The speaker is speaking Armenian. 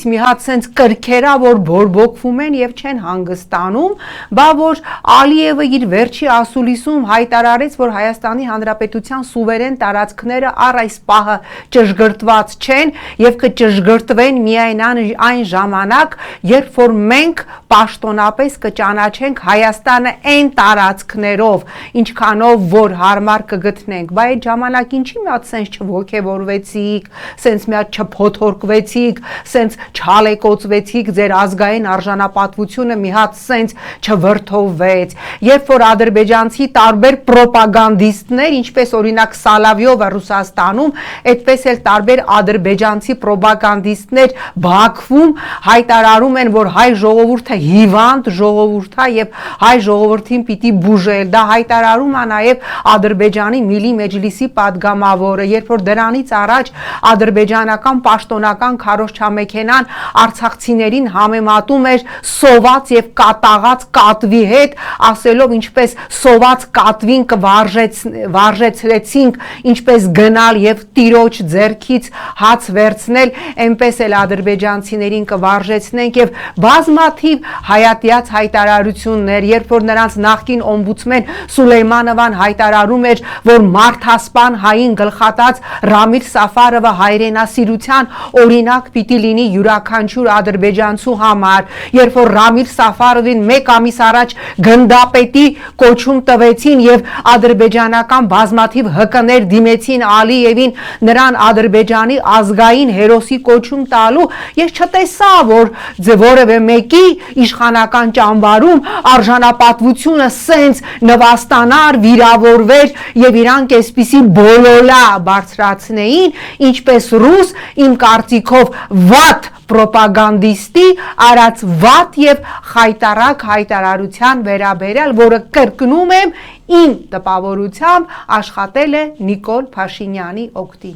մի հատ սենց կրքերա, որ բորբոքվում են եւ չեն հանգստանում, բա որ Ալիևը իր վերջի ասուլիսում հայտարարեց, որ Հայաստանի Հանրապետության սուվերեն տարածքները առ այս պահը ճշգրտված չեն եւ կճշգրտվեն միայն այն ժամանակ, երբ որ մենք պաշտոնապես կճանաչենք Հայաստանը այն տարածքներով, ինչքանով որ հարմար կգտնենք, բա այդ ժամանակ ինչի մի հատ սենց չոգևորվեցիք, սենց մի հատ չփոթորկվեցիք, սենց չալեկոծվեցիք, ձեր ազգային արժանապատվությունը մի հատ սենց չվրդովվեց, երբ որ ադրբեջանցի տարբեր պրոպագանդիստներ, ինչպես օրինակ Սալավյովը Ռուսաստանում, այդպես էլ տարբեր ադրբեջանցի պրոպագանդիստներ Բաքվում հայտարարում են, որ հայ ժողովուրդը հիվանդ ժողովուրդ է եւ հայ ժողովրդին պիտի բուժել, դա հայտարարում է նաեւ Ադրբեջանի Միլի Մեջլիսի падգամավորը, երբ որ դրանից առաջ ադրբեջանական պաշտոնական քարոզչամեքենան արցախցիներին համեմատում էր սոված եւ կատաղած կատվի հետ, ասելով ինչպես սոված կատվին կվարժեցրեցինք, ինչպես գնալ եւ տիրոջ ձեռքից հաց վերցնել, այնպես էլ ադրբեջանցիներին կվարժեցնենք եւ բազմաթիվ հայատյաց հայտարարություններ, երբ որ նրանց նախկին օմբուդսմեն Սուլեյմանովան հայտարարում էր, որ մարդասպան հային գլխատած Ռամիլ Սաֆարովը հայրենասիրության օրինակ պիտի լինի յուրաքանչյուր ադրբեջանցու համար, երբ որ Ռամիլ Սաֆարովին մեկ ամիս առաջ գնդապետի կոչում տվեցին եւ ադրբեջանական բազմաթիվ ՀԿ-ներ դիմեցին Ալիևին նրան Ադրբեջանի ազգային հերոսի կոչում տալու, ես չտեսա, որ որևէ մեկի իշխանական ճամբարում արժանապատվությունը սենց նվաստանար, վիրավորվեր եւ իրանք այսպիսի բոլոլա բարձրացնեին, ինչպես ռուս իմ կարծիքով վատ պրոպագանդիստի արած վատ եւ խայտարակ հայտարարության վերաբերյալ, որը կրկնում եմ իմ տպավորությամբ աշխատել է Նիկոլ Փաշինյանի օգտին։